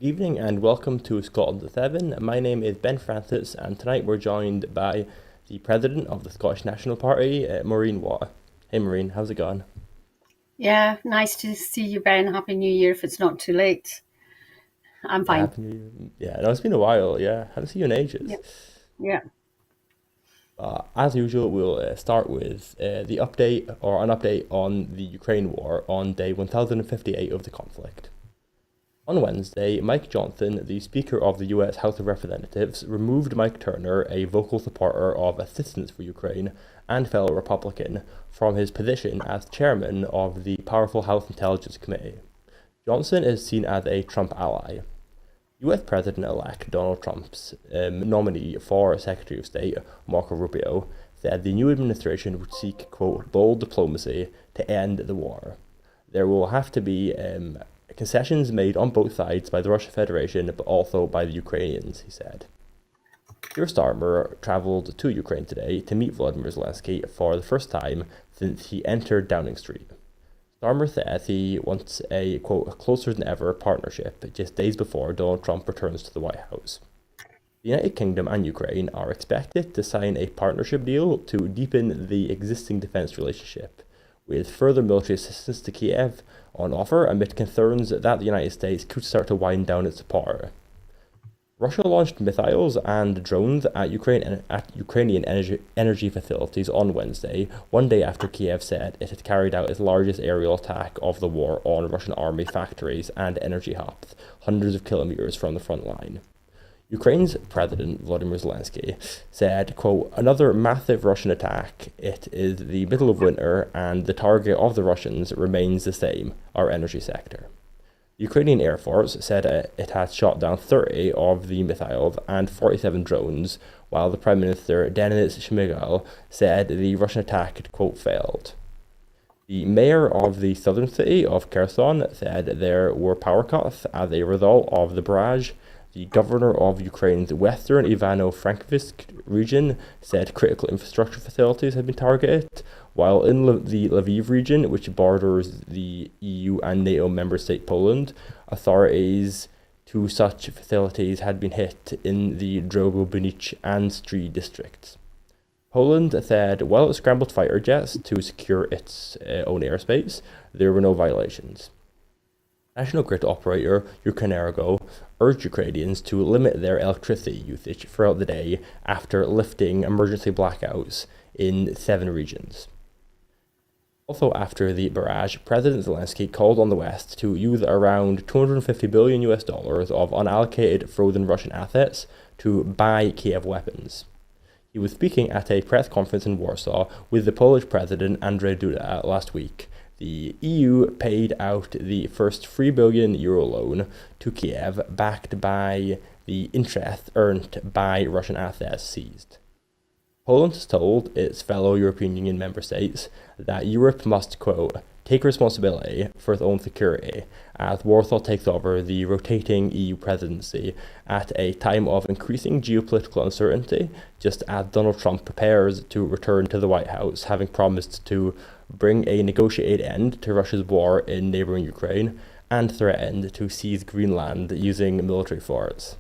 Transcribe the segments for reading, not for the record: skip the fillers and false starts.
Evening and welcome to Scotland at 7. My name is Ben Francis, and tonight we're joined by the President of the Scottish National Party, Maureen Watt. Hey Maureen, how's it going? Yeah, nice to see you, Ben. Happy New Year if it's not too late. I'm Yeah, fine. happy New Year. Yeah, no, it's been a while. Yeah, haven't seen you in ages. Yeah, yeah. As usual, we'll start with the update or an update on the Ukraine war on day 1058 of the conflict. On Wednesday, Mike Johnson, the Speaker of the US House of Representatives, removed Mike Turner, a vocal supporter of assistance for Ukraine and fellow Republican, from his position as chairman of the powerful House Intelligence Committee. Johnson is seen as a Trump ally. US President-elect Donald Trump's nominee for Secretary of State, Marco Rubio, said the new administration would seek, quote, bold diplomacy to end the war. There will have to be concessions made on both sides by the Russian Federation, but also by the Ukrainians, he said. Keir Starmer travelled to Ukraine today to meet Volodymyr Zelensky for the first time since he entered Downing Street. Starmer says he wants a, quote, closer than ever partnership just days before Donald Trump returns to the White House. The United Kingdom and Ukraine are expected to sign a partnership deal to deepen the existing defence relationship, with further military assistance to Kiev on offer amid concerns that the United States could start to wind down its support. Russia launched missiles and drones at Ukrainian energy facilities on Wednesday, one day after Kiev said it had carried out its largest aerial attack of the war on Russian army factories and energy hubs, hundreds of kilometers from the front line. Ukraine's President Volodymyr Zelensky said, quote, another massive Russian attack. It is the middle of winter and the target of the Russians remains the same, our energy sector. The Ukrainian Air Force said it had shot down 30 of the missiles and 47 drones, while the Prime Minister Denis Shmyhal said the Russian attack had, quote, failed. The mayor of the southern city of Kherson said there were power cuts as a result of the barrage. The governor of Ukraine's western Ivano-Frankivsk region said critical infrastructure facilities had been targeted, while in the Lviv region, which borders the EU and NATO member state Poland, authorities to such facilities had been hit in the Drogobunich and Stry districts. Poland said while it scrambled fighter jets to secure its own airspace, there were no violations. National grid operator Ukrenergo urged Ukrainians to limit their electricity usage throughout the day after lifting emergency blackouts in 7 regions. Also after the barrage, President Zelensky called on the West to use around $250 billion of unallocated frozen Russian assets to buy Kiev weapons. He was speaking at a press conference in Warsaw with the Polish President Andrzej Duda last week. The EU paid out the first €3 billion loan to Kiev, backed by the interest earned by Russian assets seized. Poland has told its fellow European Union member states that Europe must, quote, take responsibility for its own security as Warsaw takes over the rotating EU presidency at a time of increasing geopolitical uncertainty, just as Donald Trump prepares to return to the White House, having promised to bring a negotiated end to Russia's war in neighboring Ukraine and threatened to seize Greenland using military force.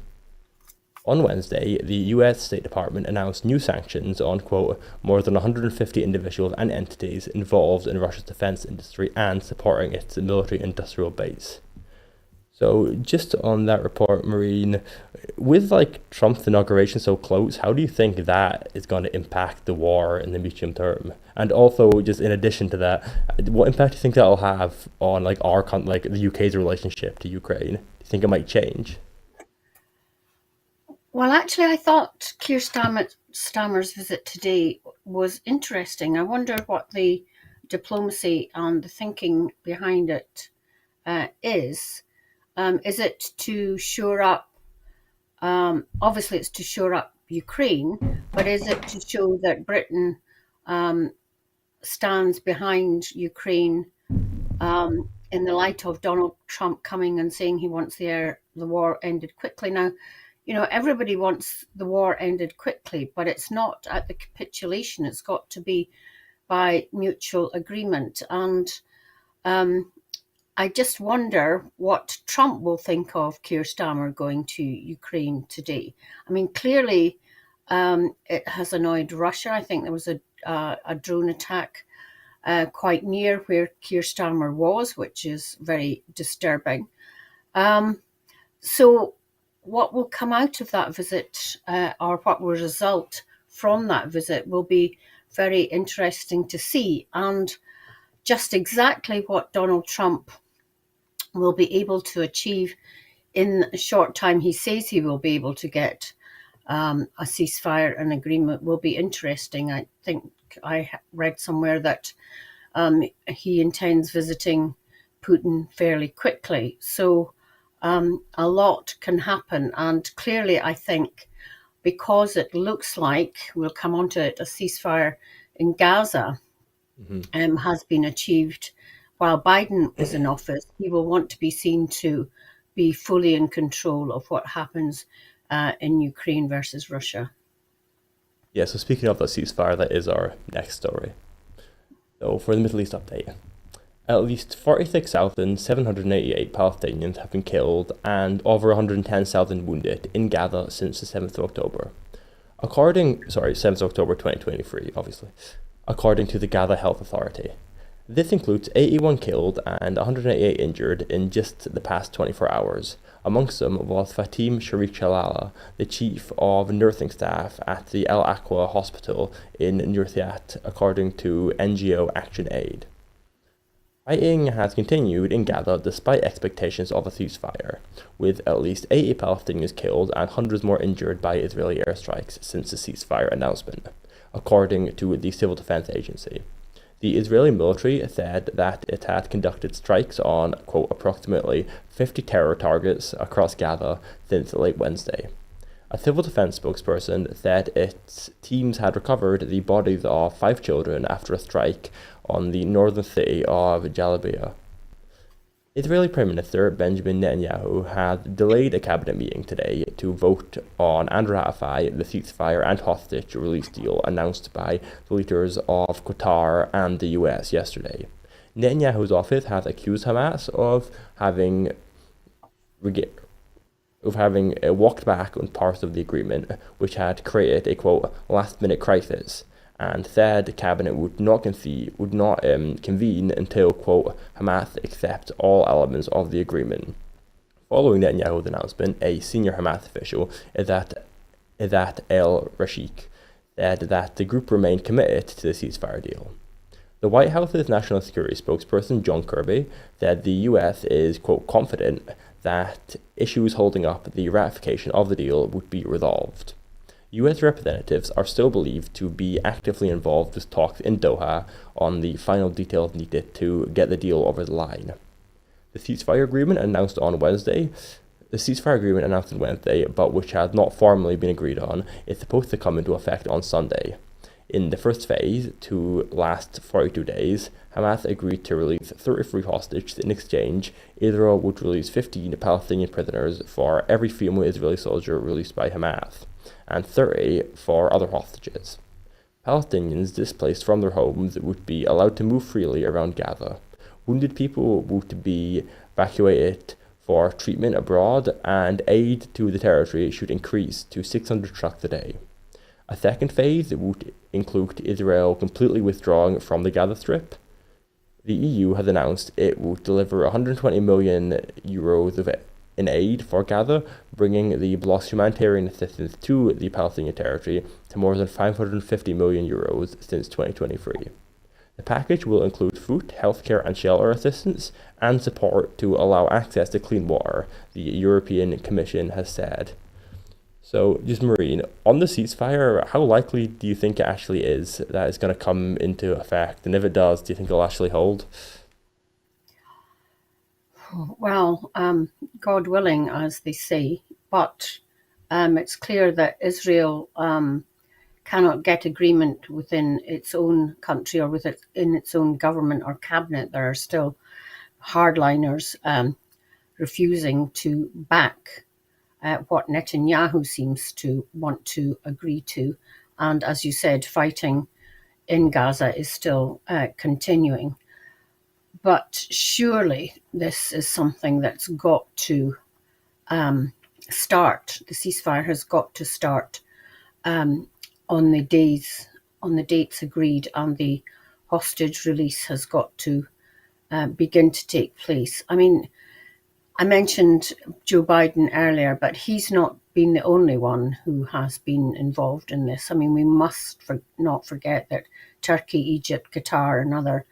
On Wednesday, the US State Department announced new sanctions on, quote, more than 150 individuals and entities involved in Russia's defense industry and supporting its military-industrial base. So just on that report, Maureen, with Trump's inauguration so close, how do you think that is going to impact the war in the medium term? And also, just in addition to that, what impact do you think that'll have on the UK's relationship to Ukraine? Do you think it might change? Well, actually, I thought Keir Starmer's visit today was interesting. I wonder what the diplomacy and the thinking behind it is. Is it to shore up? Obviously, it's to shore up Ukraine, but is it to show that Britain stands behind Ukraine in the light of Donald Trump coming and saying he wants the war ended quickly? Now, everybody wants the war ended quickly, but it's not at the capitulation. It's got to be by mutual agreement. And I just wonder what Trump will think of Keir Starmer going to Ukraine today. I mean, clearly, it has annoyed Russia. I think there was a drone attack quite near where Keir Starmer was, which is very disturbing. Um, so, what will come out of that visit, or what will result from that visit, will be very interesting to see. And just exactly what Donald Trump will be able to achieve in a short time he says he will be able to get a ceasefire and agreement will be interesting. I think I read somewhere that he intends visiting Putin fairly quickly. So a lot can happen. And clearly, I think because it looks like, we'll come on to it, a ceasefire in Gaza has been achieved while Biden is in office, he will want to be seen to be fully in control of what happens in Ukraine versus Russia. Yeah, so speaking of the ceasefire, that is our next story. So for the Middle East update, at least 46,788 Palestinians have been killed and over 110,000 wounded in Gaza since the 7th of October. 7th of October 2023, obviously, according to the Gaza Health Authority. This includes 81 killed and 188 injured in just the past 24 hours. Amongst them was Fatim Sharik Shalala, the chief of nursing staff at the Al Aqwa Hospital in Nurthiat, according to NGO Action Aid. Fighting has continued in Gaza despite expectations of a ceasefire, with at least 80 Palestinians killed and hundreds more injured by Israeli airstrikes since the ceasefire announcement, according to the Civil Defense Agency. The Israeli military said that it had conducted strikes on, quote, approximately 50 terror targets across Gaza since late Wednesday. A civil defense spokesperson said its teams had recovered the bodies of 5 children after a strike on the northern city of Jalalabad. Israeli Prime Minister Benjamin Netanyahu had delayed a cabinet meeting today to vote on and ratify the ceasefire and hostage release deal announced by the leaders of Qatar and the US yesterday. Netanyahu's office has accused Hamas of having walked back on parts of the agreement, which had created a, quote, last-minute crisis, and said the cabinet would not convene until, quote, Hamas accepts all elements of the agreement. Following Netanyahu's announcement, a senior Hamas official, Izzat el-Rashik, said that the group remained committed to the ceasefire deal. The White House's national security spokesperson, John Kirby, said the US is, quote, confident that issues holding up the ratification of the deal would be resolved. US representatives are still believed to be actively involved with talks in Doha on the final details needed to get the deal over the line. The ceasefire agreement announced on Wednesday, but which has not formally been agreed on, is supposed to come into effect on Sunday. In the first phase, to last 42 days, Hamas agreed to release 33 hostages. In exchange, Israel would release 15 Palestinian prisoners for every female Israeli soldier released by Hamas, and 30 for other hostages. Palestinians displaced from their homes would be allowed to move freely around Gaza. Wounded people would be evacuated for treatment abroad, and aid to the territory should increase to 600 trucks a day. A second phase would include Israel completely withdrawing from the Gaza Strip. The EU has announced it will deliver 120 million euros in aid for Gaza, bringing the bloc's humanitarian assistance to the Palestinian territory to more than 550 million euros since 2023. The package will include food, healthcare and shelter assistance, and support to allow access to clean water, the European Commission has said. So, just Maureen, on the ceasefire, how likely do you think it actually is that it's going to come into effect? And if it does, do you think it'll actually hold? Well, God willing, as they say, but it's clear that Israel cannot get agreement within its own country or in its own government or cabinet. There are still hardliners refusing to back what Netanyahu seems to want to agree to. And as you said, fighting in Gaza is still continuing. But surely this is something that's got to start. The ceasefire has got to start on the dates agreed, and the hostage release has got to begin to take place. I mean, I mentioned Joe Biden earlier, but he's not been the only one who has been involved in this. I mean, we must not forget that Turkey, Egypt, Qatar, and other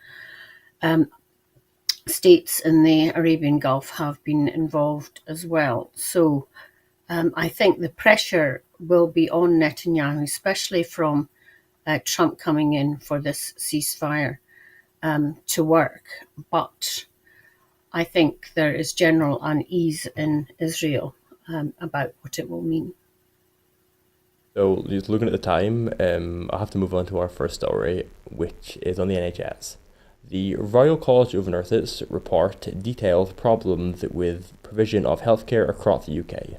states in the Arabian Gulf have been involved as well. So I think the pressure will be on Netanyahu, especially from Trump coming in for this ceasefire to work. But I think there is general unease in Israel about what it will mean. So, just looking at the time, I'll have to move on to our first story, which is on the NHS. The Royal College of Nurses report detailed problems with provision of healthcare across the UK.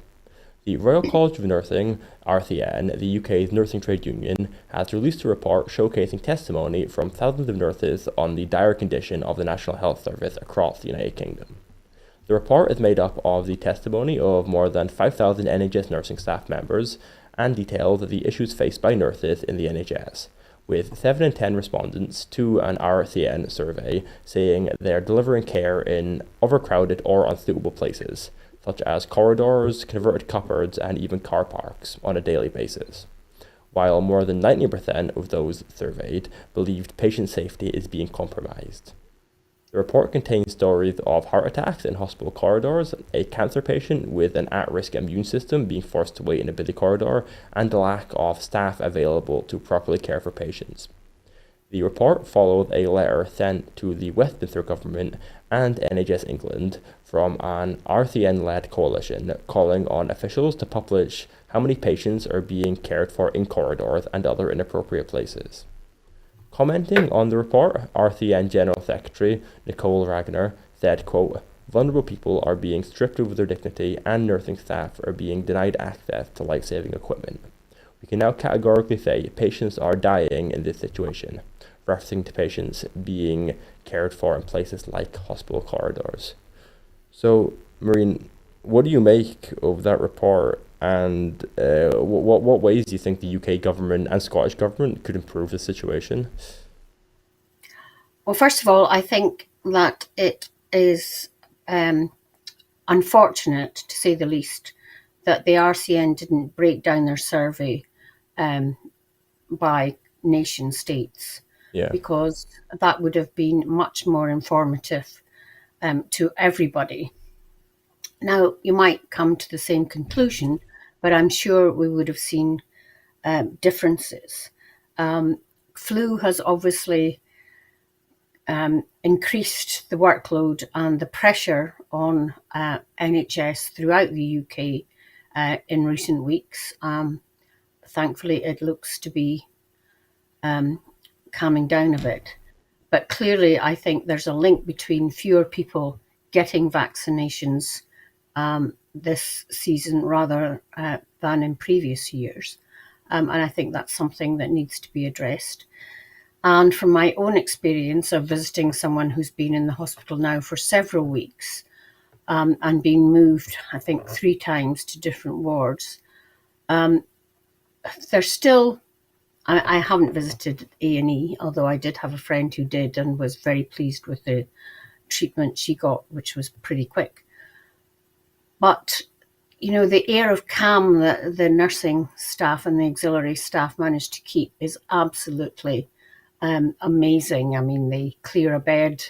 The Royal College of Nursing, RCN, the UK's nursing trade union, has released a report showcasing testimony from thousands of nurses on the dire condition of the National Health Service across the United Kingdom. The report is made up of the testimony of more than 5,000 NHS nursing staff members and details the issues faced by nurses in the NHS, with 7 in 10 respondents to an RCN survey saying they are delivering care in overcrowded or unsuitable places, such as corridors, converted cupboards, and even car parks on a daily basis, while more than 90% of those surveyed believed patient safety is being compromised. The report contains stories of heart attacks in hospital corridors, a cancer patient with an at-risk immune system being forced to wait in a busy corridor, and the lack of staff available to properly care for patients. The report followed a letter sent to the Westminster government and NHS England from an RCN-led coalition calling on officials to publish how many patients are being cared for in corridors and other inappropriate places. Commenting on the report, RCN General Secretary Nicole Ragnar said, quote, "Vulnerable people are being stripped of their dignity and nursing staff are being denied access to life-saving equipment. We can now categorically say patients are dying in this situation," referencing to patients being cared for in places like hospital corridors. So, Maureen, what do you make of that report, and what ways do you think the UK government and Scottish government could improve the situation? Well, first of all, I think that it is unfortunate, to say the least, that the RCN didn't break down their survey by nation states, Yeah. because that would have been much more informative to everybody. Now, you might come to the same conclusion, but I'm sure we would have seen differences. Flu has obviously increased the workload and the pressure on NHS throughout the UK in recent weeks. Thankfully, it looks to be calming down a bit. But clearly, I think there's a link between fewer people getting vaccinations this season rather than in previous years. And I think that's something that needs to be addressed. And from my own experience of visiting someone who's been in the hospital now for several weeks and been moved, I think, 3 times to different wards, there's still, I haven't visited A&E, although I did have a friend who did and was very pleased with the treatment she got, which was pretty quick. But, you know, the air of calm that the nursing staff and the auxiliary staff managed to keep is absolutely amazing. I mean, they clear a bed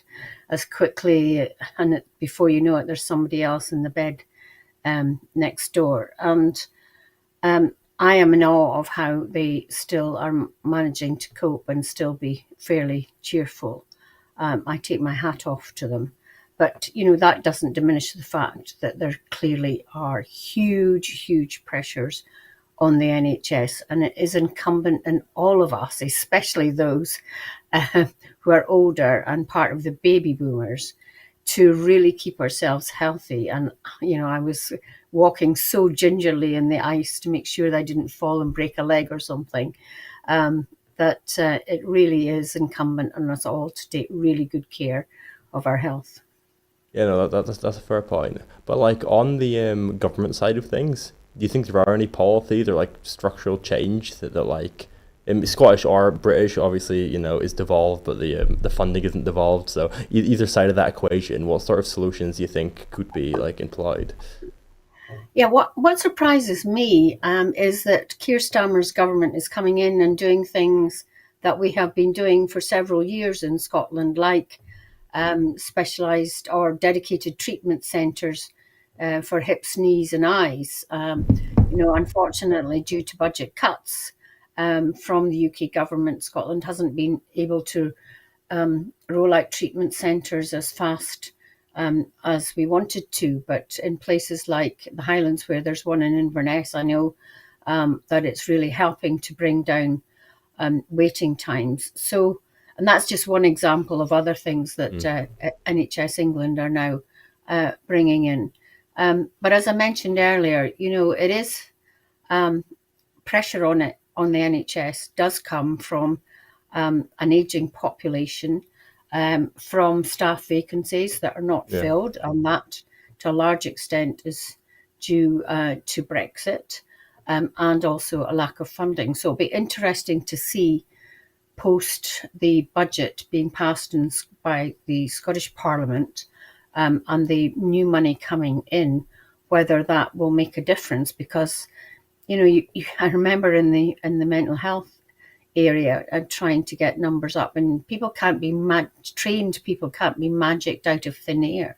as quickly, and before you know it, there's somebody else in the bed next door. And I am in awe of how they still are managing to cope and still be fairly cheerful. I take my hat off to them. But, you know, that doesn't diminish the fact that there clearly are huge, huge pressures on the NHS, and it is incumbent on all of us, especially those who are older and part of the baby boomers, to really keep ourselves healthy. And, you know, I was walking so gingerly in the ice to make sure that I didn't fall and break a leg or something, that it really is incumbent on us all to take really good care of our health. Yeah, no, that's a fair point. But like on the government side of things, do you think there are any policies or like structural change that like Scottish or British obviously is devolved, but the funding isn't devolved. So either side of that equation, what sort of solutions do you think could be like employed? Yeah, what surprises me is that Keir Starmer's government is coming in and doing things that we have been doing for several years in Scotland, like specialised or dedicated treatment centres for hips, knees, and eyes. Unfortunately, due to budget cuts from the UK government, Scotland hasn't been able to roll out treatment centres as fast as we wanted to. But in places like the Highlands, where there's one in Inverness, I know that it's really helping to bring down waiting times. So, and that's just one example of other things that Mm. NHS England are now bringing in. But as I mentioned earlier, it is pressure on the NHS does come from an aging population, from staff vacancies that are not Yeah. filled, and that to a large extent is due to Brexit, and also a lack of funding. So it'll be interesting to see post the budget being passed by the Scottish Parliament, and the new money coming in, whether that will make a difference. Because I remember in the mental health area trying to get numbers up, and people can't be trained people can't be magicked out of thin air.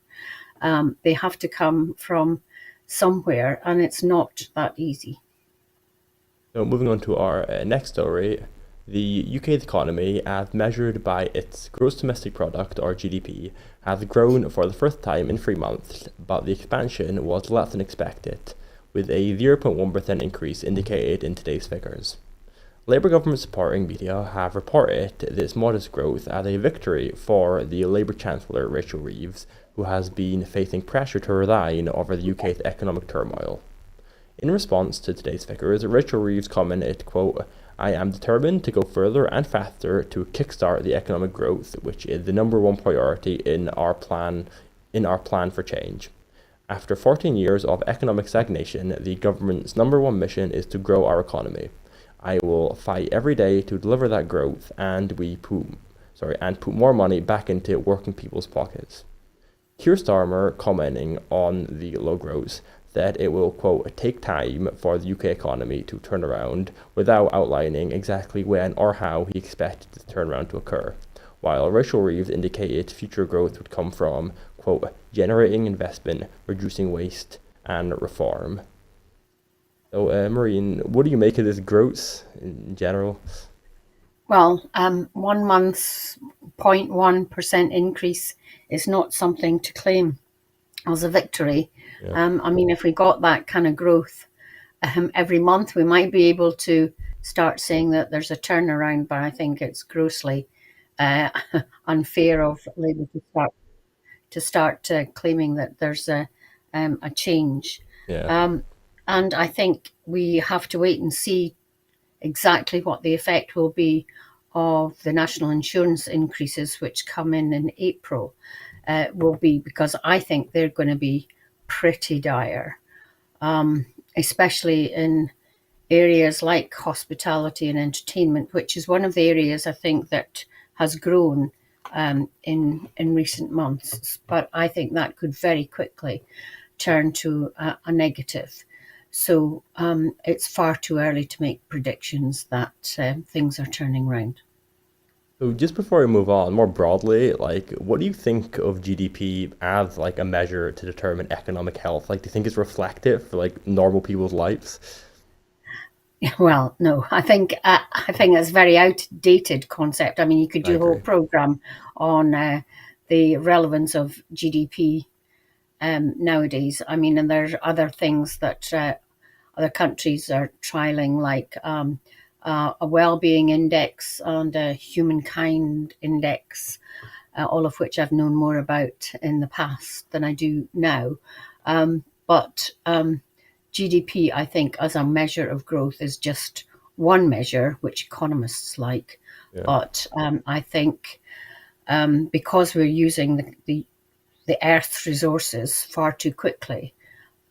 They have to come from somewhere, and it's not that easy. So moving on to our next story, the UK's economy, as measured by its gross domestic product or GDP, has grown for the first time in 3 months, but the expansion was less than expected, with a 0.1% increase indicated in today's figures. Labour government supporting media have reported this modest growth as a victory for the Labour Chancellor Rachel Reeves, who has been facing pressure to resign over the UK's economic turmoil. In response to today's figures, Rachel Reeves commented, quote, "I am determined to go further and faster to kickstart the economic growth, which is the number one priority in our plan for change. After 14 years of economic stagnation, the government's number one mission is to grow our economy. I will fight every day to deliver that growth, and put more money back into working people's pockets." Keir Starmer, commenting on the low growth, said it will, quote, "take time for the UK economy to turn around," without outlining exactly when or how he expected the turnaround to occur, while Rachel Reeves indicated future growth would come from, quote, "generating investment, reducing waste, and reform." So, Maureen, what do you make of this growth in general? Well, 1 month's 0.1% increase is not something to claim as a victory. Yeah. I mean, if we got that kind of growth every month, we might be able to start saying that there's a turnaround, but I think it's grossly uh, unfair of Labour to start claiming that there's a change. Yeah. Um, and I think we have to wait and see exactly what the effect will be of the national insurance increases, which come in April, will be, because I think they're going to be pretty dire, especially in areas like hospitality and entertainment, which is one of the areas I think that has grown in recent months. But I think that could very quickly turn to a negative. So it's far too early to make predictions that things are turning around. So just before we move on, more broadly, like, what do you think of GDP as like a measure to determine economic health? Like, do you think it's reflective for like normal people's lives? Well, no, I think that's a very outdated concept. I mean, you could I do a whole agree. program on the relevance of GDP nowadays. I mean, and there's other things that other countries are trialing, like a well-being index and a humankind index, all of which I've known more about in the past than I do now. But GDP, I think, as a measure of growth, is just one measure, which economists like. Yeah. But I think because we're using the Earth's resources far too quickly.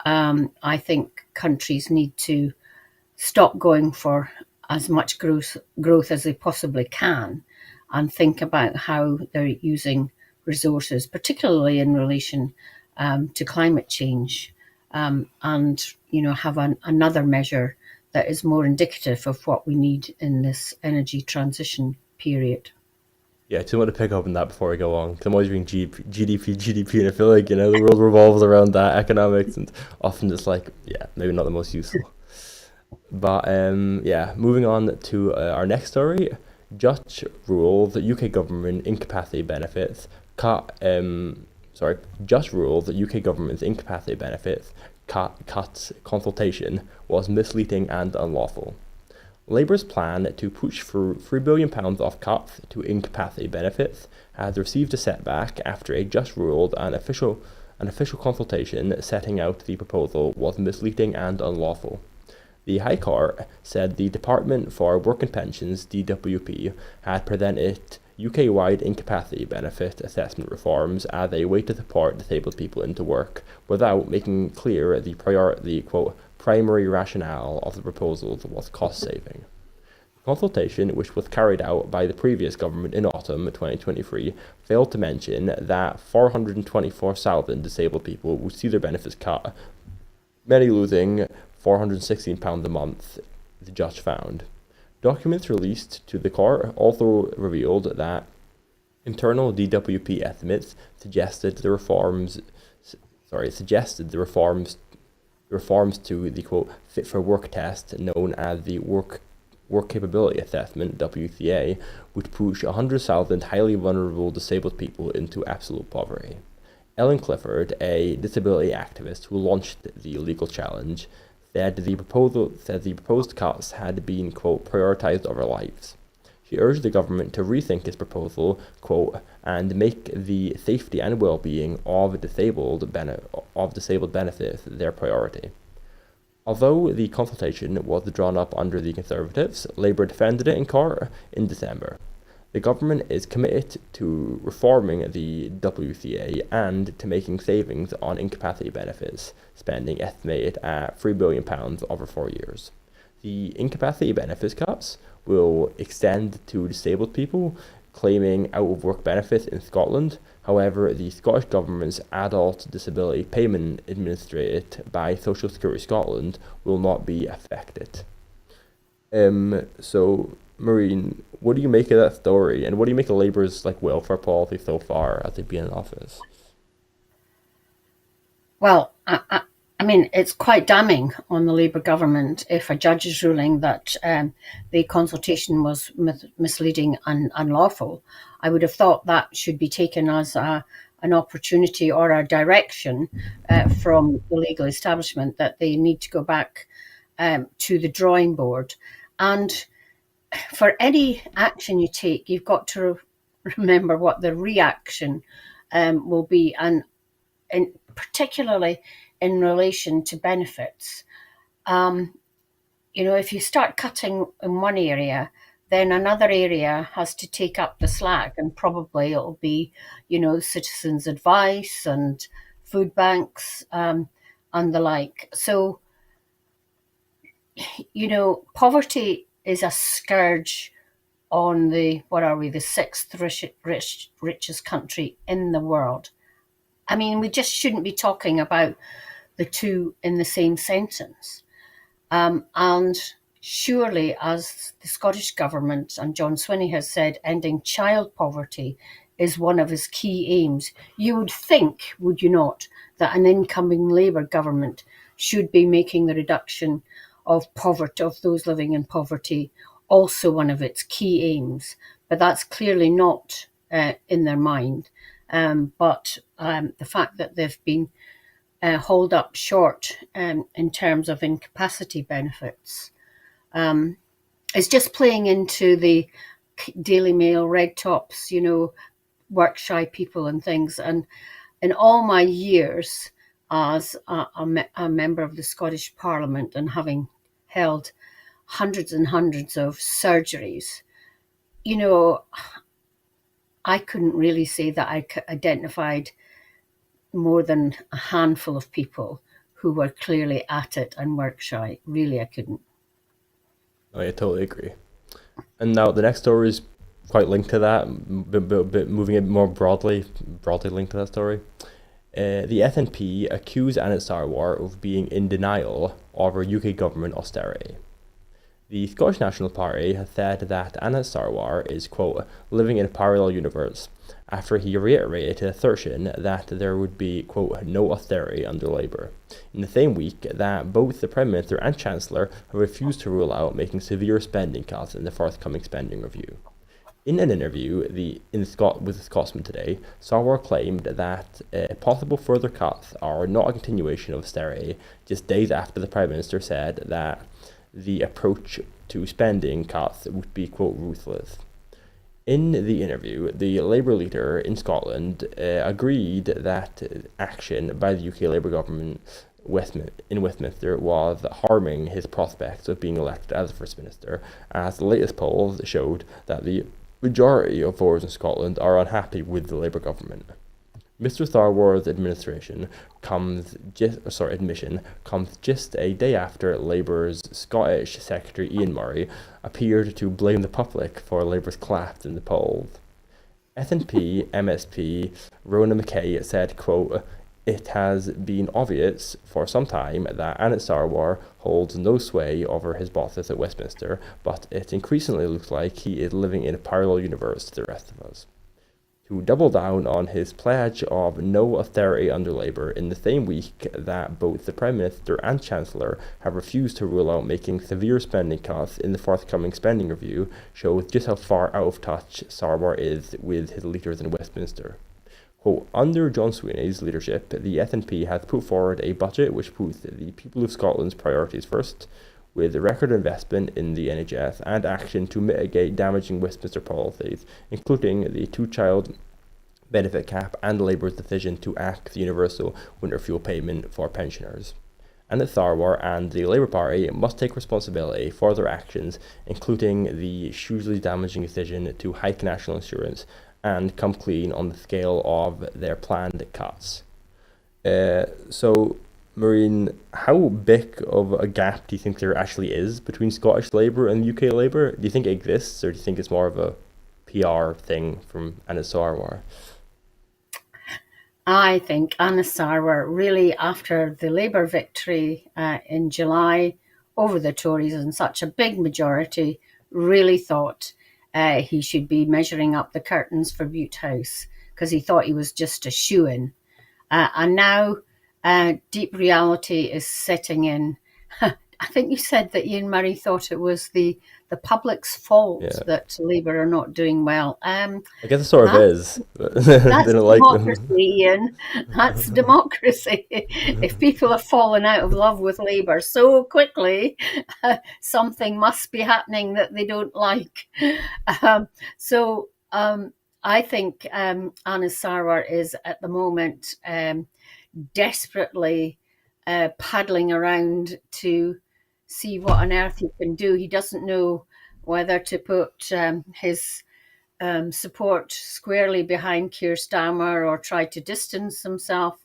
I think countries need to stop going for as much growth as they possibly can and think about how they're using resources, particularly in relation to climate change, and have another measure that is more indicative of what we need in this energy transition period. Yeah, I just want to pick up on that before we go on, because I'm always reading GDP, and I feel like, the world revolves around that economics, and often it's like, yeah, maybe not the most useful. But yeah, moving on to our next story. Judge ruled that UK government incapacity benefits Judge ruled that UK government's incapacity benefits cuts consultation was misleading and unlawful. Labour's plan to push for £3 billion of cuts to incapacity benefits has received a setback after a judge ruled an official consultation setting out the proposal was misleading and unlawful. The High Court said the Department for Work and Pensions (DWP) had presented UK-wide incapacity benefit assessment reforms as a way to support disabled people into work, without making clear the quote, primary rationale of the proposals was cost-saving. The consultation, which was carried out by the previous government in autumn 2023, failed to mention that 424,000 disabled people would see their benefits cut, many losing £416 a month, the judge found. Documents released to the court also revealed that internal DWP estimates suggested the reforms to the quote fit for work test known as the work capability assessment WCA would push 100,000 highly vulnerable disabled people into absolute poverty. Ellen Clifford, a disability activist who launched the legal challenge, said the proposed cuts had been, quote, prioritized over lives. She urged the government to rethink its proposal, quote, and make the safety and well-being of disabled benefits their priority. Although the consultation was drawn up under the Conservatives, Labour defended it in court in December. The government is committed to reforming the WCA and to making savings on incapacity benefits, spending estimated at £3 billion over 4 years. The incapacity benefits cuts will extend to disabled people claiming out-of-work benefits in Scotland. However, the Scottish Government's adult disability payment administered by Social Security Scotland will not be affected. So, Maureen, what do you make of that story, and what do you make of Labour's welfare policy so far as they've been in office? Well, I mean, it's quite damning on the Labour government if a judge is ruling that the consultation was misleading and unlawful. I would have thought that should be taken as an opportunity or a direction from the legal establishment that they need to go back to the drawing board. And for any action you take, you've got to remember what the reaction will be, and particularly in relation to benefits. If you start cutting in one area, then another area has to take up the slack, and probably it'll be, citizens' advice and food banks and the like. So, poverty is a scourge on the sixth richest country in the world. I mean, we just shouldn't be talking about the two in the same sentence. And surely, as the Scottish Government and John Swinney has said, ending child poverty is one of his key aims. You would think, would you not, that an incoming Labour government should be making the reduction of those living in poverty also one of its key aims, but that's clearly not in their mind. But the fact that they've been hauled up short in terms of incapacity benefits is just playing into the Daily Mail red tops, work shy people and things. And in all my years as a member of the Scottish Parliament and having held hundreds and hundreds of surgeries, I couldn't really say that I identified more than a handful of people who were clearly at it and work shy. Really, I couldn't. I totally agree. And now the next story is quite linked to that, but moving it more broadly linked to that story. The SNP accused Anas Sarwar of being in denial over UK government austerity. The Scottish National Party has said that Anas Sarwar is, quote, living in a parallel universe, after he reiterated his assertion that there would be, quote, no austerity under Labour, in the same week that both the Prime Minister and Chancellor have refused to rule out making severe spending cuts in the forthcoming spending review. In an interview with the Scotsman today, Sarwar claimed that possible further cuts are not a continuation of austerity, just days after the Prime Minister said that the approach to spending cuts would be, quote, ruthless. In the interview, the Labour leader in Scotland agreed that action by the UK Labour government in Westminster was harming his prospects of being elected as First Minister, as the latest polls showed that the majority of voters in Scotland are unhappy with the Labour government. Mr. Sarwar's admission comes just a day after Labour's Scottish Secretary Ian Murray appeared to blame the public for Labour's collapse in the polls. SNP MSP Rona McKay said, quote, it has been obvious for some time that Anas Sarwar holds no sway over his bosses at Westminster, but it increasingly looks like he is living in a parallel universe to the rest of us. To double down on his pledge of no austerity under Labour in the same week that both the Prime Minister and Chancellor have refused to rule out making severe spending cuts in the forthcoming spending review shows just how far out of touch Sarwar is with his leaders in Westminster. Quote, under John Sweeney's leadership, the SNP has put forward a budget which puts the people of Scotland's priorities first, with record investment in the NHS and action to mitigate damaging Westminster policies, including the two-child benefit cap and Labour's decision to axe the universal winter fuel payment for pensioners. And that Sarwar and the Labour Party must take responsibility for their actions, including the hugely damaging decision to hike national insurance and come clean on the scale of their planned cuts. So, Maureen, how big of a gap do you think there actually is between Scottish Labour and UK Labour? Do you think it exists, or do you think it's more of a PR thing from Anas Sarwar? I think Anas Sarwar really, after the Labour victory in July over the Tories in such a big majority, really thought he should be measuring up the curtains for Bute House, because he thought he was just a shoo-in. And now deep reality is setting in. I think you said that Ian Murray thought it was the public's fault that Labour are not doing well. I guess it sort of is. That's Didn't like democracy, them. Ian. That's democracy. If people have fallen out of love with Labour so quickly, something must be happening that they don't like. I think Anas Sarwar is at the moment desperately paddling around to see what on earth he can do. He doesn't know whether to put his support squarely behind Keir Starmer or try to distance himself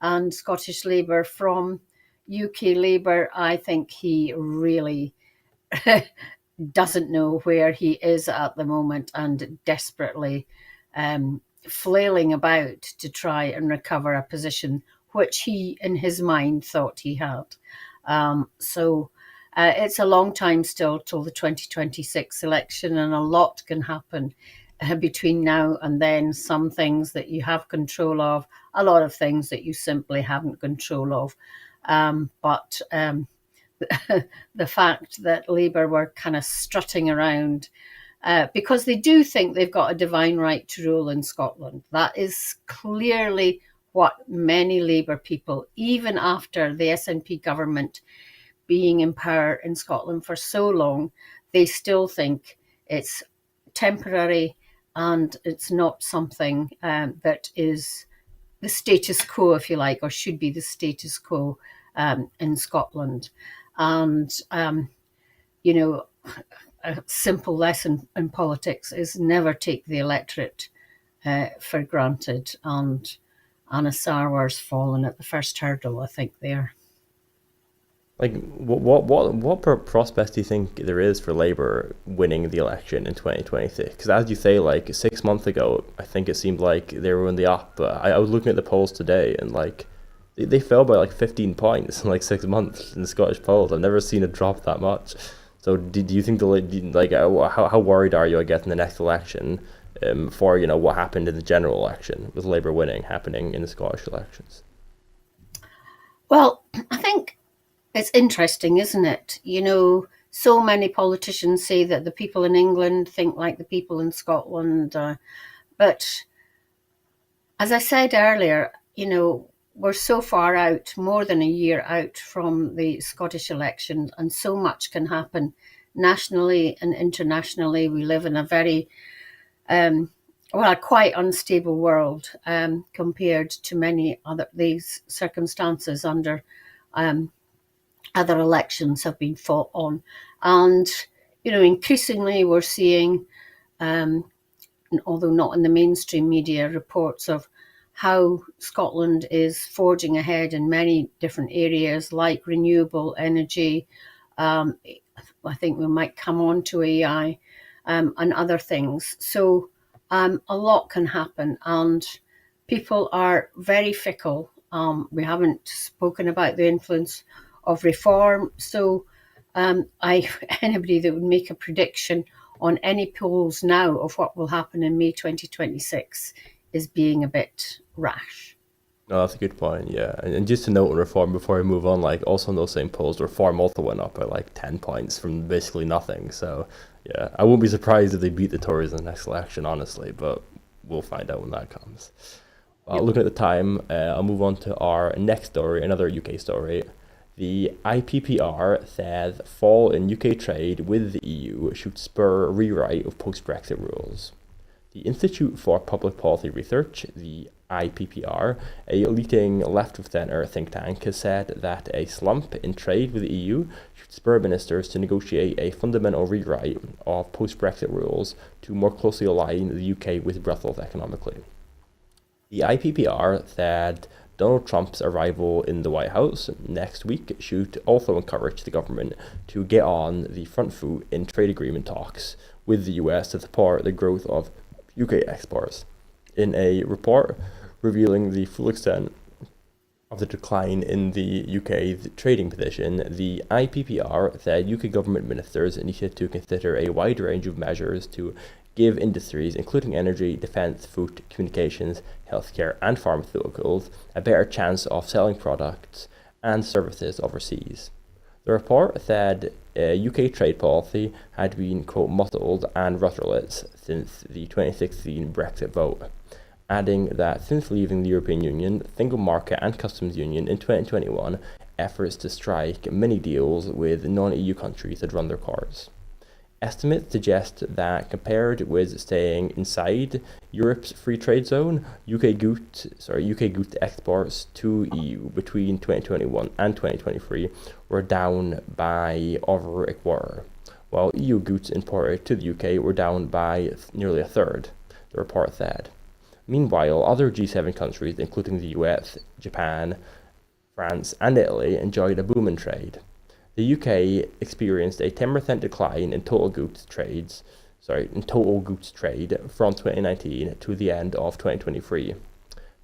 and Scottish Labour from UK Labour. I think he really doesn't know where he is at the moment and desperately flailing about to try and recover a position which he, in his mind, thought he had. It's a long time still till the 2026 election, and a lot can happen between now and then. Some things that you have control of, a lot of things that you simply haven't control of. But the fact that Labour were kind of strutting around because they do think they've got a divine right to rule in Scotland. That is clearly what many Labour people, even after the SNP government being in power in Scotland for so long, they still think it's temporary and it's not something that is the status quo, if you like, or should be the status quo in Scotland. And, you know, a simple lesson in politics is never take the electorate for granted, and Anna Sarwar's fallen at the first hurdle, I think, there. Like, what prospects do you think there is for Labour winning the election in 2026? Because as you say, like 6 months ago, I think it seemed like they were in the up. But I was looking at the polls today, and like they fell by like 15 points in like 6 months in the Scottish polls. I've never seen it drop that much. So do you think how worried are you, I guess, in the next election, for what happened in the general election with Labour winning happening in the Scottish elections? Well, I think it's interesting, isn't it? So many politicians say that the people in England think like the people in Scotland. But as I said earlier, we're so far out, more than a year out from the Scottish election, and so much can happen nationally and internationally. We live in a very, quite unstable world compared to many other these circumstances under other elections have been fought on. And, increasingly we're seeing, although not in the mainstream media, reports of how Scotland is forging ahead in many different areas like renewable energy. I think we might come on to AI and other things. So a lot can happen, and people are very fickle. We haven't spoken about the influence of reform. So anybody that would make a prediction on any polls now of what will happen in May 2026 is being a bit rash. No, that's a good point. Yeah, and just to note on reform before we move on, like also in those same polls, reform also went up by like 10 points from basically nothing. So yeah, I won't be surprised if they beat the Tories in the next election, honestly. But we'll find out when that comes. Looking at the time, I'll move on to our next story, another UK story. The IPPR says fall in UK trade with the EU should spur a rewrite of post-Brexit rules. The Institute for Public Policy Research, the IPPR, a leading left-of-centre think tank, has said that a slump in trade with the EU should spur ministers to negotiate a fundamental rewrite of post-Brexit rules to more closely align the UK with Brussels economically. The IPPR said Donald Trump's arrival in the White House next week should also encourage the government to get on the front foot in trade agreement talks with the US to support the growth of UK exports. In a report revealing the full extent of the decline in the UK's trading position, the IPPR said UK government ministers needed to consider a wide range of measures to give industries, including energy, defence, food, communications, healthcare and pharmaceuticals, a better chance of selling products and services overseas. The report said UK trade policy had been, quote, muddled and rudderless since the 2016 Brexit vote, adding that since leaving the European Union, Single Market and Customs Union in 2021, efforts to strike many deals with non-EU countries had run their course. Estimates suggest that compared with staying inside Europe's free trade zone, UK goods exports to EU between 2021 and 2023 were down by over a quarter, while EU goods imported to the UK were down by nearly a third, the report said. Meanwhile, other G7 countries, including the US, Japan, France, and Italy, enjoyed a boom in trade. The UK experienced a 10% decline in total goods trade from 2019 to the end of 2023.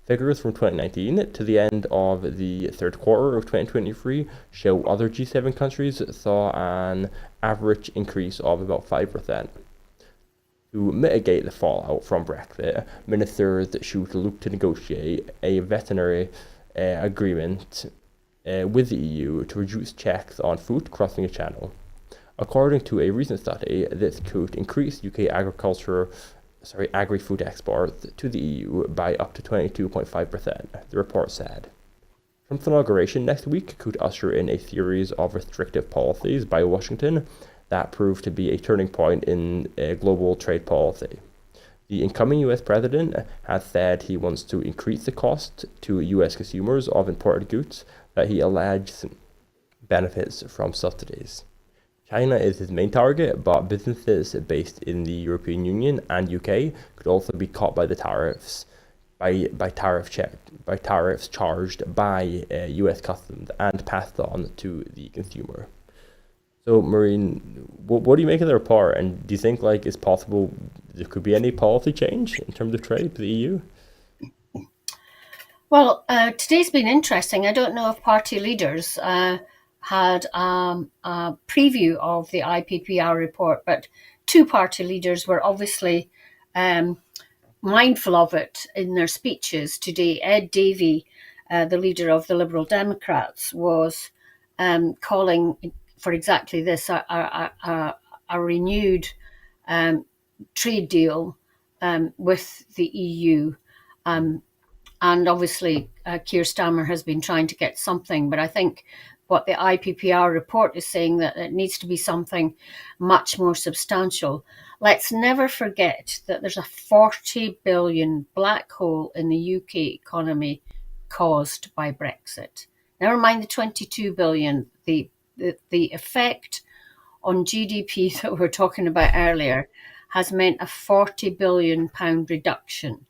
Figures from 2019 to the end of the third quarter of 2023 show other G7 countries saw an average increase of about 5%. To mitigate the fallout from Brexit, ministers should look to negotiate a veterinary agreement with the EU to reduce checks on food crossing a channel. According to a recent study, this could increase UK agri-food exports to the EU by up to 22.5%, the report said. Trump's inauguration next week could usher in a series of restrictive policies by Washington that prove to be a turning point in global trade policy. The incoming US president has said he wants to increase the cost to US consumers of imported goods that he alleges benefits from subsidies. China is his main target, but businesses based in the European Union and UK could also be caught by the tariffs, by tariffs charged by US customs and passed on to the consumer. So, Maureen, what do you make of the report, and do you think it's possible there could be any policy change in terms of trade for the EU? Well, today's been interesting. I don't know if party leaders had a preview of the IPPR report, but two party leaders were obviously mindful of it in their speeches today. Ed Davey, the leader of the Liberal Democrats, was calling for exactly this, a renewed trade deal with the EU. And obviously, Keir Starmer has been trying to get something, but I think what the IPPR report is saying that it needs to be something much more substantial. Let's never forget that there's a 40 billion black hole in the UK economy caused by Brexit. Never mind the 22 billion, the effect on GDP that we were talking about earlier has meant a £40 billion reduction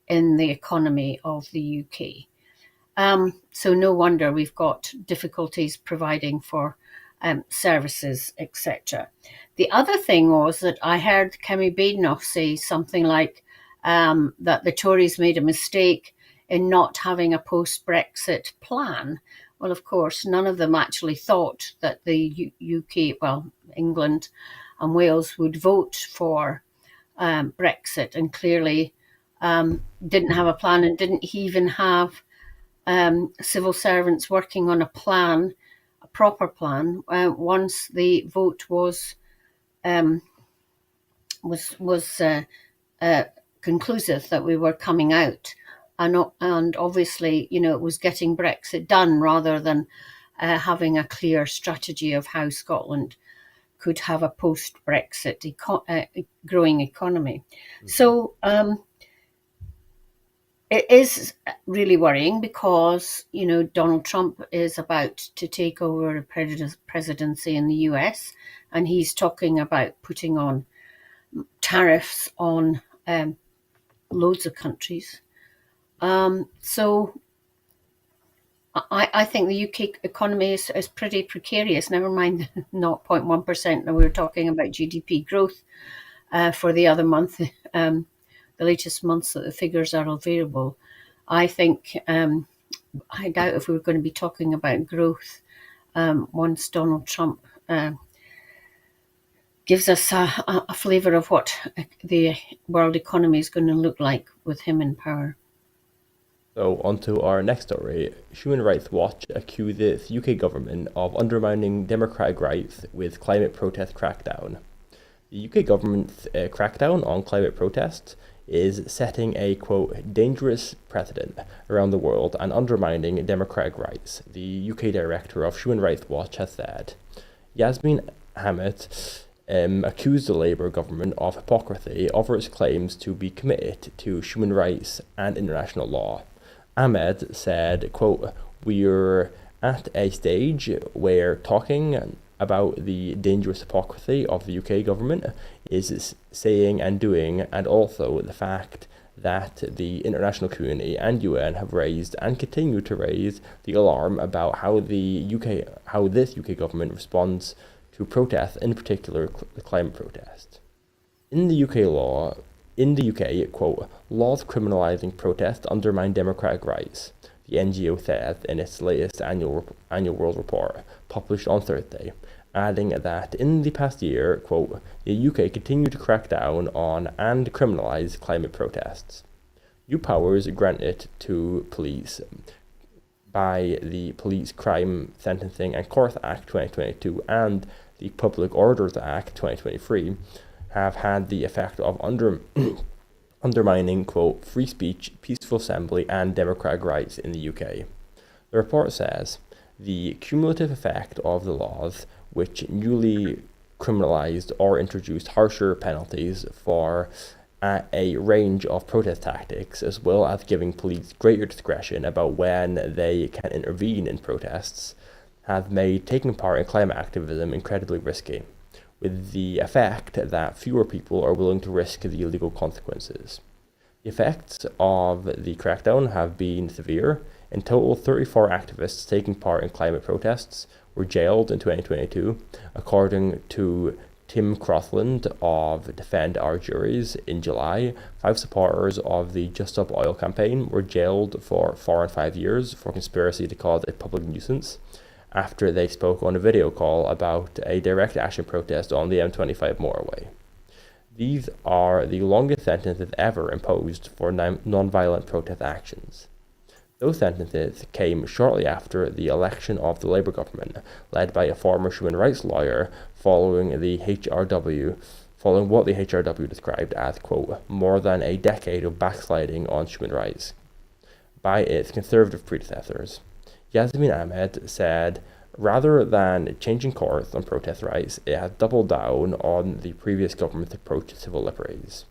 in the economy of the UK. So no wonder we've got difficulties providing for services, etc. The other thing was that I heard Kemi Badenoch say something like that the Tories made a mistake in not having a post-Brexit plan. Well, of course, none of them actually thought that the UK, well, England and Wales would vote for Brexit, and clearly didn't have a plan and didn't even have civil servants working on a plan, a proper plan, once the vote was conclusive that we were coming out. And obviously, it was getting Brexit done rather than having a clear strategy of how Scotland could have a post-Brexit growing economy. Mm-hmm. So it is really worrying because, Donald Trump is about to take over the presidency in the US, and he's talking about putting on tariffs on loads of countries. So I think the UK economy is pretty precarious, never mind the 0.1% that we were talking about GDP growth for the other month. The latest months that the figures are available. I think, I doubt if we're going to be talking about growth once Donald Trump gives us a flavour of what the world economy is going to look like with him in power. So on to our next story. Human Rights Watch accuses UK government of undermining democratic rights with climate protest crackdown. The UK government's crackdown on climate protests is setting a, quote, dangerous precedent around the world and undermining democratic rights, the UK director of Human Rights Watch has said. Yasmin Ahmed accused the Labour government of hypocrisy over its claims to be committed to human rights and international law. Ahmed said, quote, "We're at a stage where talking about the dangerous hypocrisy of the UK government is saying and doing, and also the fact that the international community and UN have raised and continue to raise the alarm about how this UK government responds to protests, in particular the climate protest. In the UK, quote, laws criminalising protest undermine democratic rights, the NGO says in its latest annual World Report, published on Thursday, adding that in the past year, quote, the UK continued to crack down on and criminalise climate protests. New powers granted to police by the Police Crime Sentencing and Court Act 2022 and the Public Orders Act 2023 have had the effect of undermining, quote, free speech, peaceful assembly and democratic rights in the UK. The report says the cumulative effect of the laws, which newly criminalised or introduced harsher penalties for a range of protest tactics, as well as giving police greater discretion about when they can intervene in protests, have made taking part in climate activism incredibly risky, with the effect that fewer people are willing to risk the illegal consequences. The effects of the crackdown have been severe. In total, 34 activists taking part in climate protests were jailed in 2022, according to Tim Crothland of Defend Our Juries. In July, 5 supporters of the Just Stop Oil campaign were jailed for 4 and 5 years for conspiracy to cause a public nuisance after they spoke on a video call about a direct action protest on the M25 motorway. These are the longest sentences ever imposed for non-violent protest actions. Those sentences came shortly after the election of the Labour government, led by a former human rights lawyer, following what the HRW described as, quote, more than a decade of backsliding on human rights by its conservative predecessors. Yasmin Ahmed said, rather than changing course on protest rights, it has doubled down on the previous government's approach to civil liberties,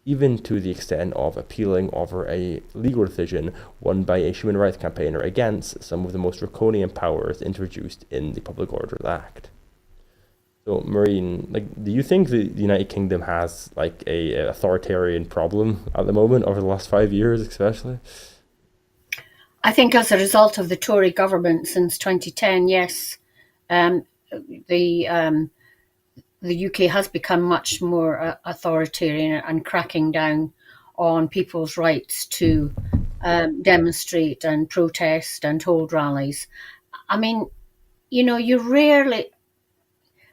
even to the extent of appealing over a legal decision won by a human rights campaigner against some of the most draconian powers introduced in the Public Orders Act. So, Maureen, do you think the United Kingdom has a authoritarian problem at the moment over the last 5 years, especially? I think as a result of the Tory government since 2010, yes, the UK has become much more authoritarian and cracking down on people's rights to demonstrate and protest and hold rallies. I mean, you rarely,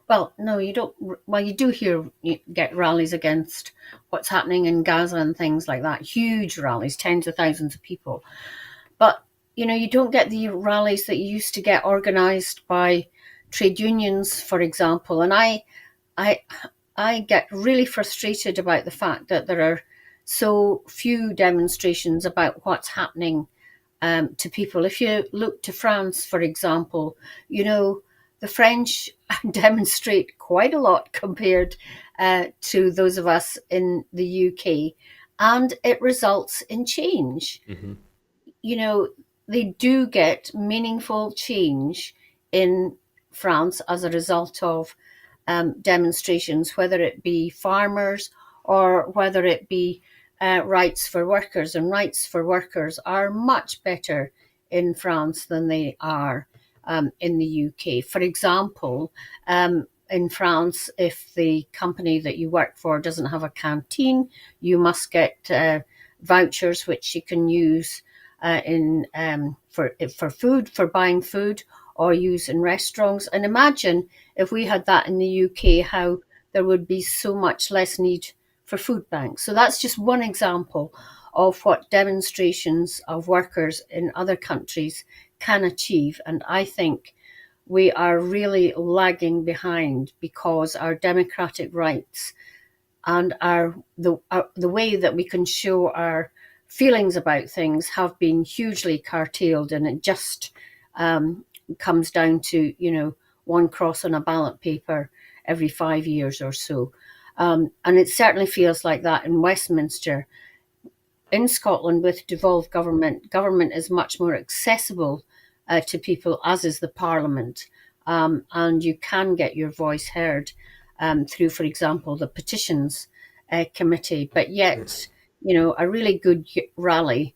well, no, you don't, well, you do get rallies against what's happening in Gaza and things like that, huge rallies, tens of thousands of people. But, you don't get the rallies that you used to get organised by trade unions, for example. And I get really frustrated about the fact that there are so few demonstrations about what's happening to people. If you look to France, for example, the French demonstrate quite a lot compared to those of us in the UK, and it results in change. Mm-hmm. They do get meaningful change in France as a result of demonstrations, whether it be farmers or whether it be rights for workers. And rights for workers are much better in France than they are in the UK. For example, in France, if the company that you work for doesn't have a canteen, you must get vouchers which you can use for food, for buying food, or use in restaurants. And imagine if we had that in the UK, how there would be so much less need for food banks. So that's just one example of what demonstrations of workers in other countries can achieve. And I think we are really lagging behind because our democratic rights and the way that we can show our feelings about things have been hugely curtailed, and it just comes down to one cross on a ballot paper every 5 years or so, and it certainly feels like that in Westminster. In Scotland, with devolved government is much more accessible to people, as is the Parliament, and you can get your voice heard through, for example, the petitions committee. But yet, a really good rally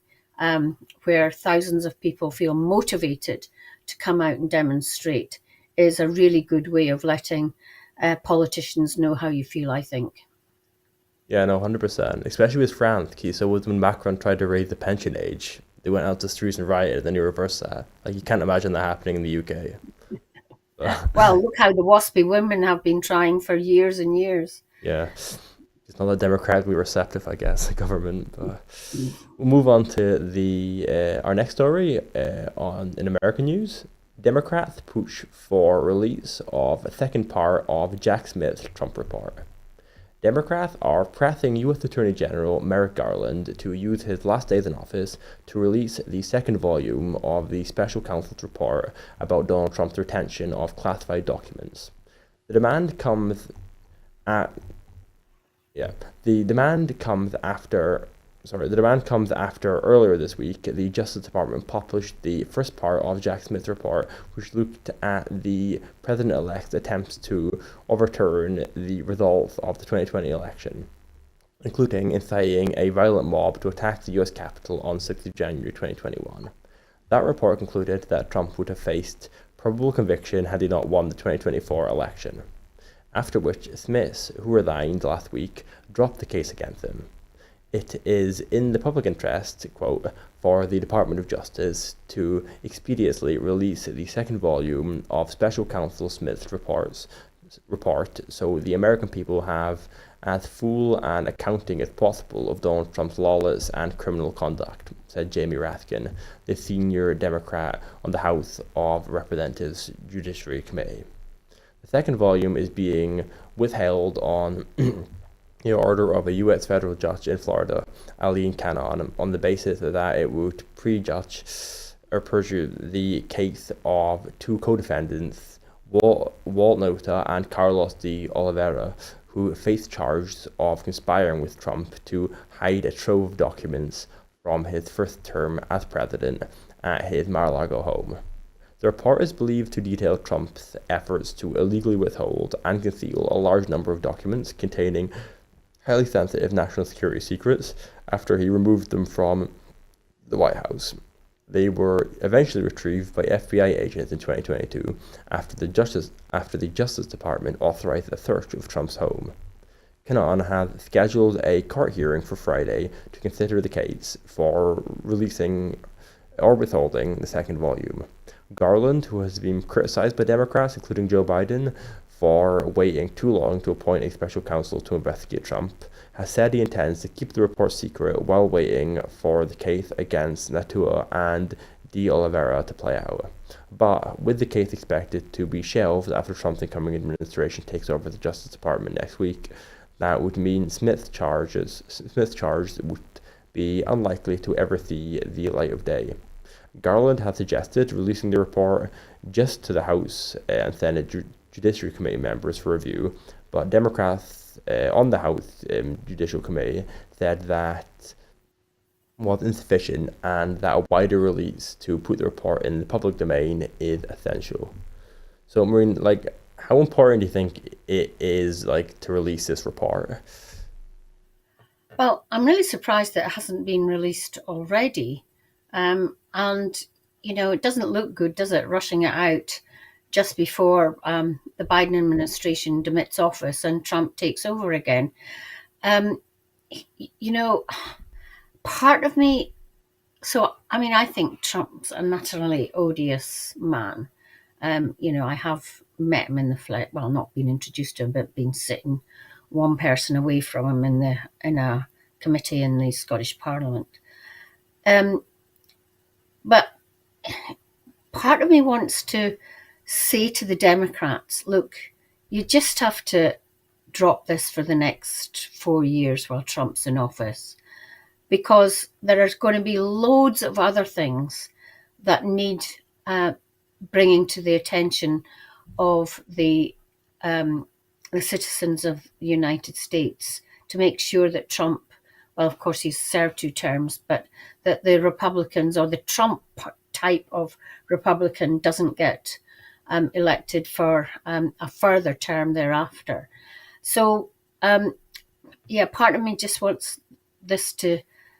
where thousands of people feel motivated to come out and demonstrate is a really good way of letting politicians know how you feel, I think. Yeah, no, 100%. Especially with France, so when Macron tried to raise the pension age, they went out to the streets and rioted, and then you reverse that. You can't imagine that happening in the UK. Well, look how the WASPy women have been trying for years and years. Yeah. It's not that democratically receptive, I guess, the government. But we'll move on to our next story in American news. Democrats push for release of a second part of Jack Smith's Trump report. Democrats are pressing U.S. Attorney General Merrick Garland to use his last days in office to release the second volume of the special counsel's report about Donald Trump's retention of classified documents. The demand comes after The demand comes after earlier this week the Justice Department published the first part of Jack Smith's report, which looked at the president-elect's attempts to overturn the results of the 2020 election, including inciting a violent mob to attack the US Capitol on 6th of January 2021. That report concluded that Trump would have faced probable conviction had he not won the 2024 election, after which Smith, who resigned last week, dropped the case against him. It is in the public interest, quote, for the Department of Justice to expeditiously release the second volume of Special Counsel Smith's report so the American people have as full an accounting as possible of Donald Trump's lawless and criminal conduct, said Jamie Raskin, the senior Democrat on the House of Representatives Judiciary Committee. The second volume is being withheld on the order of a U.S. federal judge in Florida, Aileen Cannon, on the basis that it would prejudge or perjure the case of two co-defendants, Walt Nauta and Carlos de Oliveira, who face charges of conspiring with Trump to hide a trove of documents from his first term as president at his Mar-a-Lago home. The report is believed to detail Trump's efforts to illegally withhold and conceal a large number of documents containing highly sensitive national security secrets after he removed them from the White House. They were eventually retrieved by FBI agents in 2022 after the Justice Department authorized a search of Trump's home. Cannon has scheduled a court hearing for Friday to consider the case for releasing or withholding the second volume. Garland, who has been criticized by Democrats, including Joe Biden, for waiting too long to appoint a special counsel to investigate Trump, has said he intends to keep the report secret while waiting for the case against Nauta and de Oliveira to play out. But with the case expected to be shelved after Trump's incoming administration takes over the Justice Department next week, that would mean Smith's charges would be unlikely to ever see the light of day. Garland has suggested releasing the report just to the House and Senate Judiciary Committee members for review, but Democrats on the House Judicial Committee said that was insufficient and that a wider release to put the report in the public domain is essential. So, Maureen, how important do you think it is, to release this report? Well, I'm really surprised that it hasn't been released already. And, it doesn't look good, does it, rushing it out just before the Biden administration demits office and Trump takes over again. Part of me, I think Trump's a naturally odious man. I have met him in the flesh, well, not been introduced to him, but been sitting one person away from him in a committee in the Scottish Parliament. But part of me wants to say to the Democrats, look, you just have to drop this for the next 4 years while Trump's in office, because there are going to be loads of other things that need bringing to the attention of the citizens of the United States to make sure that Trump, well, of course, he's served 2 terms, but that the Republicans or the Trump type of Republican doesn't get elected for a further term thereafter. So, part of me just wants this to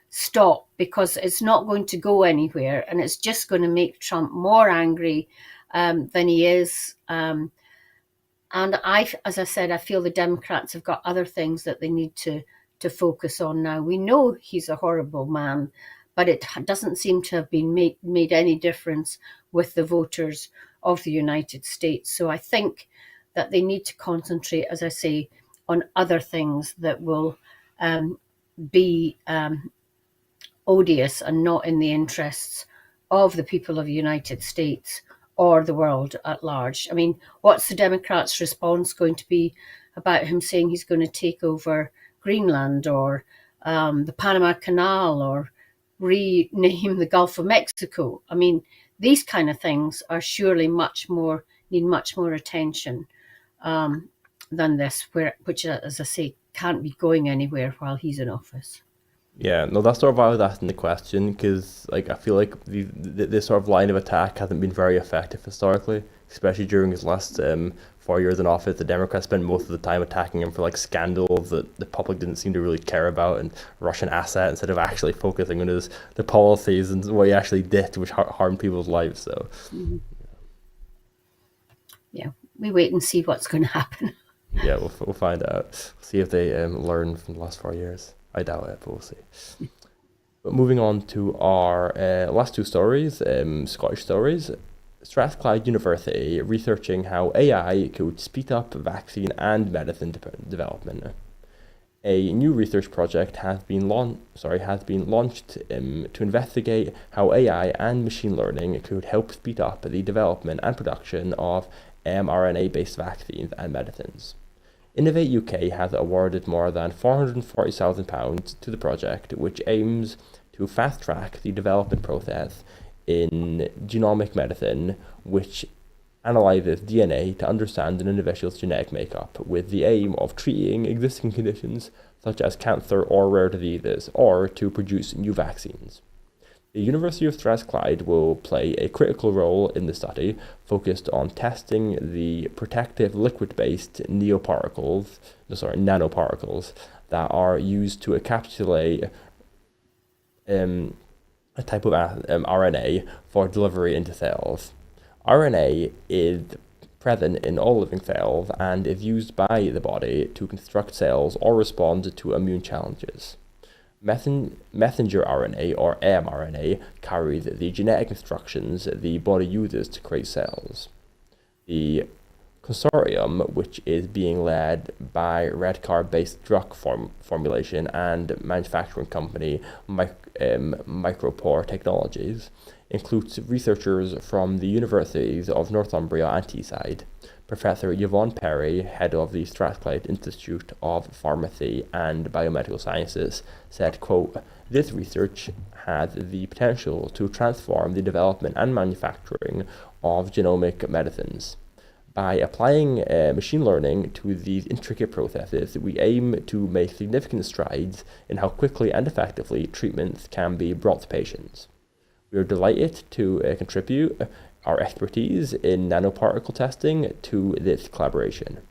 stop, because it's not going to go anywhere and it's just going to make Trump more angry than he is. And as I said, I feel the Democrats have got other things that they need to focus on now. We know he's a horrible man, but it doesn't seem to have been made any difference with the voters of the United States. So I think that they need to concentrate, as I say, on other things that will be odious and not in the interests of the people of the United States or the world at large. I mean, what's the Democrats' response going to be about him saying he's going to take over Greenland or the Panama Canal or rename the Gulf of Mexico? I mean, these kind of things are surely need much more attention than this, which, as I say, can't be going anywhere while he's in office. Yeah, no, that's sort of why I was asking the question because, like, I feel like this sort of line of attack hasn't been very effective historically, especially during his last 4 years in office. The Democrats spent most of the time attacking him for like scandals that the public didn't seem to really care about and Russian asset instead of actually focusing on his the policies and what he actually did, which harmed people's lives. So Mhm. Yeah, we wait and see what's going to happen. yeah, we'll find out. See if they learn from the last 4 years. I doubt it, but we'll see. But moving on to our last two stories, Scottish stories. Strathclyde University researching how AI could speed up vaccine and medicine development. A new research project has been launched to investigate how AI and machine learning could help speed up the development and production of mRNA-based vaccines and medicines. Innovate UK has awarded more than £440,000 to the project, which aims to fast track the development process in genomic medicine, which analyzes DNA to understand an individual's genetic makeup with the aim of treating existing conditions such as cancer or rare diseases, or to produce new vaccines. The University of Strathclyde will play a critical role in the study, focused on testing the protective liquid-based nanoparticles that are used to encapsulate a type of RNA for delivery into cells. RNA is present in all living cells and is used by the body to construct cells or respond to immune challenges. Messenger RNA, or mRNA, carries the genetic instructions the body uses to create cells. The consortium, which is being led by Redcar-based drug formulation and manufacturing company Micropore Technologies, includes researchers from the universities of Northumbria and Teesside. Professor Yvonne Perry, head of the Strathclyde Institute of Pharmacy and Biomedical Sciences, said, quote, "This research has the potential to transform the development and manufacturing of genomic medicines. By applying machine learning to these intricate processes, we aim to make significant strides in how quickly and effectively treatments can be brought to patients. We are delighted to contribute our expertise in nanoparticle testing to this collaboration."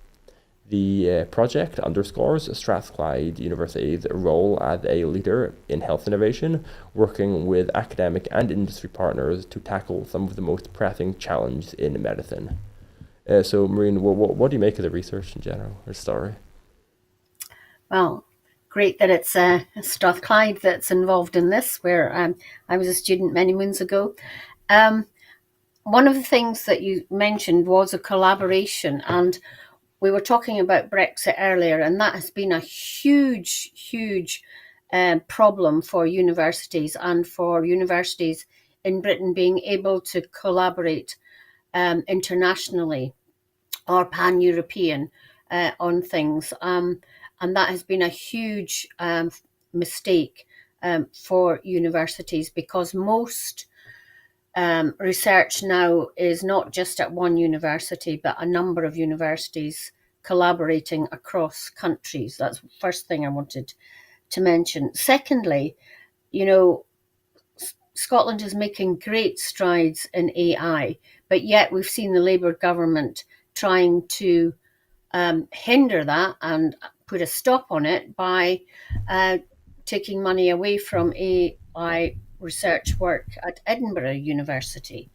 The project underscores Strathclyde University's role as a leader in health innovation, working with academic and industry partners to tackle some of the most pressing challenges in medicine. So, Maureen, what do you make of the research in general, or story? Well, great that it's Strathclyde that's involved in this, where I was a student many moons ago. One of the things that you mentioned was a collaboration, and we were talking about Brexit earlier, and that has been a huge, huge problem for universities, and for universities in Britain being able to collaborate internationally or pan-European on things. And that has been a huge mistake for universities, because most research now is not just at one university, but a number of universities collaborating across countries. That's the first thing I wanted to mention. Secondly, you know, Scotland is making great strides in AI, but yet we've seen the Labour government trying to hinder that and put a stop on it by taking money away from AI research work at Edinburgh University.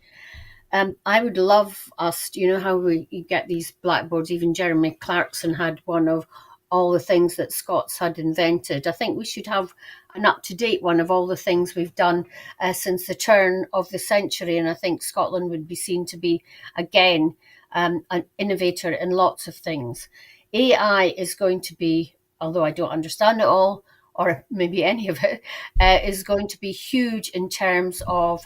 I would love us, you know, how we get these blackboards. Even Jeremy Clarkson had one of all the things that Scots had invented. I think we should have an up-to-date one of all the things we've done since the turn of the century. And I think Scotland would be seen to be, again, an innovator in lots of things. AI is going to be, although I don't understand it all, or maybe any of it, is going to be huge in terms of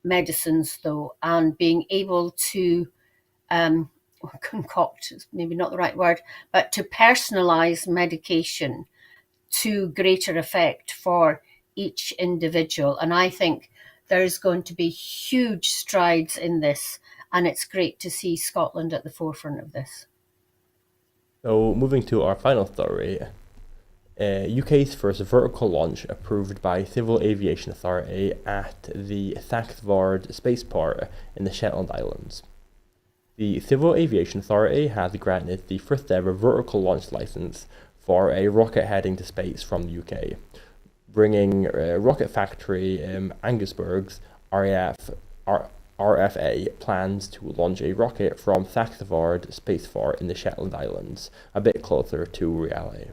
medicines, though, and being able to concoct, is maybe not the right word, but to personalize medication to greater effect for each individual. And I think there is going to be huge strides in this, and it's great to see Scotland at the forefront of this. So, moving to our final story, UK's first vertical launch approved by Civil Aviation Authority at the Thaxford Spaceport in the Shetland Islands. The Civil Aviation Authority has granted the first ever vertical launch license for a rocket heading to space from the UK, bringing rocket factory Angusberg's RFA plans to launch a rocket from Thaxford Spaceport in the Shetland Islands, a bit closer to reality.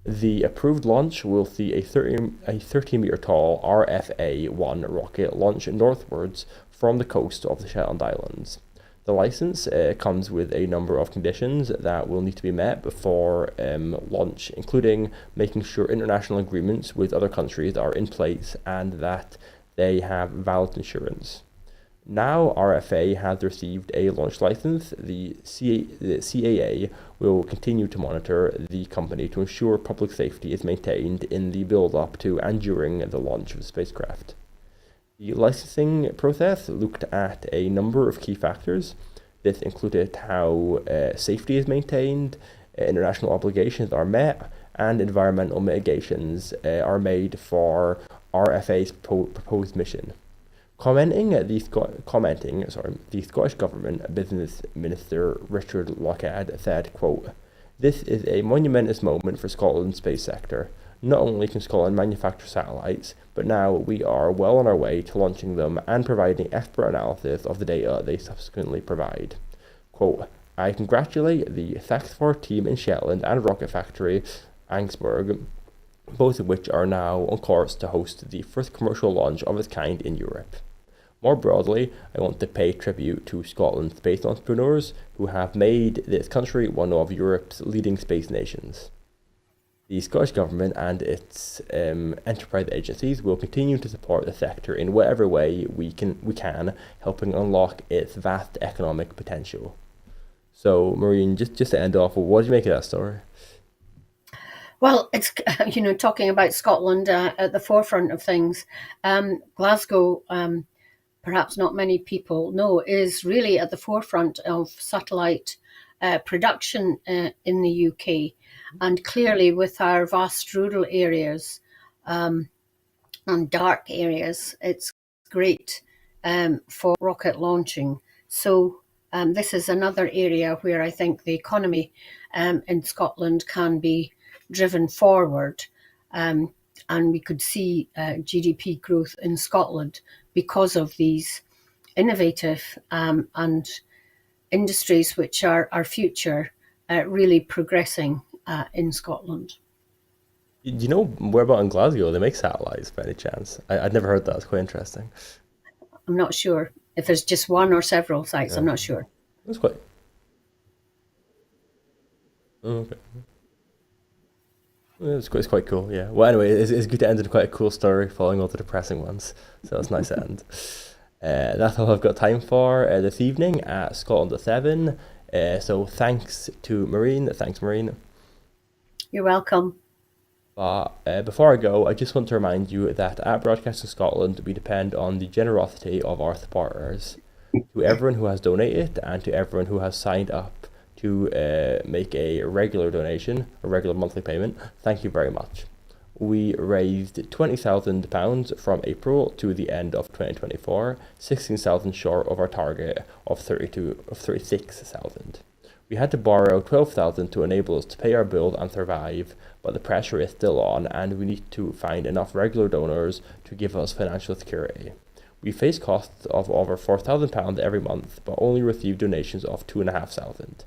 The approved launch will see a 30-meter tall RFA-1 rocket launch northwards from the coast of the Shetland Islands. The license comes with a number of conditions that will need to be met before launch, including making sure international agreements with other countries are in place and that they have valid insurance. Now RFA has received a launch license, the CAA will continue to monitor the company to ensure public safety is maintained in the build-up to and during the launch of the spacecraft. The licensing process looked at a number of key factors. This included how safety is maintained, international obligations are met, and environmental mitigations are made for RFA's proposed mission. Commenting, the Scottish Government Business Minister Richard Lochhead said, quote, "This is a monumentous moment for Scotland's space sector. Not only can Scotland manufacture satellites, but now we are well on our way to launching them and providing expert analysis of the data they subsequently provide." Quote, "I congratulate the Thaxford team in Shetland and Rocket Factory Angusberg, both of which are now on course to host the first commercial launch of its kind in Europe. More broadly, I want to pay tribute to Scotland's space entrepreneurs who have made this country one of Europe's leading space nations. The Scottish Government and its enterprise agencies will continue to support the sector in whatever way we can, helping unlock its vast economic potential." So, Maureen, just to end off, what do you make of that story? Well, it's, talking about Scotland at the forefront of things. Glasgow, perhaps not many people know, is really at the forefront of satellite production in the UK. And clearly with our vast rural areas and dark areas, it's great for rocket launching. So this is another area where I think the economy in Scotland can be driven forward, and we could see GDP growth in Scotland because of these innovative and industries which are our future really progressing in Scotland. Do you know where about in Glasgow they make satellites by any chance? I'd never heard that. It's quite interesting. I'm not sure if there's just one or several sites. Yeah. I'm not sure. That's quite... Okay. It's quite cool, yeah. Well, anyway, it's good to end in quite a cool story following all the depressing ones. So that's a nice end. That's all I've got time for this evening at Scotland at 7. So thanks to Maureen. Thanks, Maureen. You're welcome. Before I go, I just want to remind you that at Broadcasting Scotland, we depend on the generosity of our supporters. To everyone who has donated and to everyone who has signed up to make a regular donation, a regular monthly payment, thank you very much. We raised £20,000 from April to the end of 2024, 16,000 short of our target of 36,000. We had to borrow 12,000 to enable us to pay our bills and survive, but the pressure is still on and we need to find enough regular donors to give us financial security. We face costs of over £4,000 every month, but only receive donations of £2,500.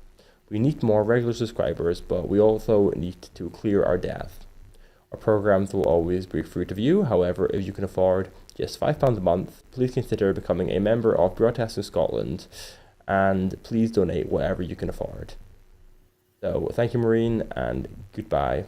We need more regular subscribers, but we also need to clear our debt. Our programs will always be free to view. However, if you can afford just £5 a month, please consider becoming a member of Broadcasting Scotland, and please donate whatever you can afford. So thank you, Maureen, and goodbye.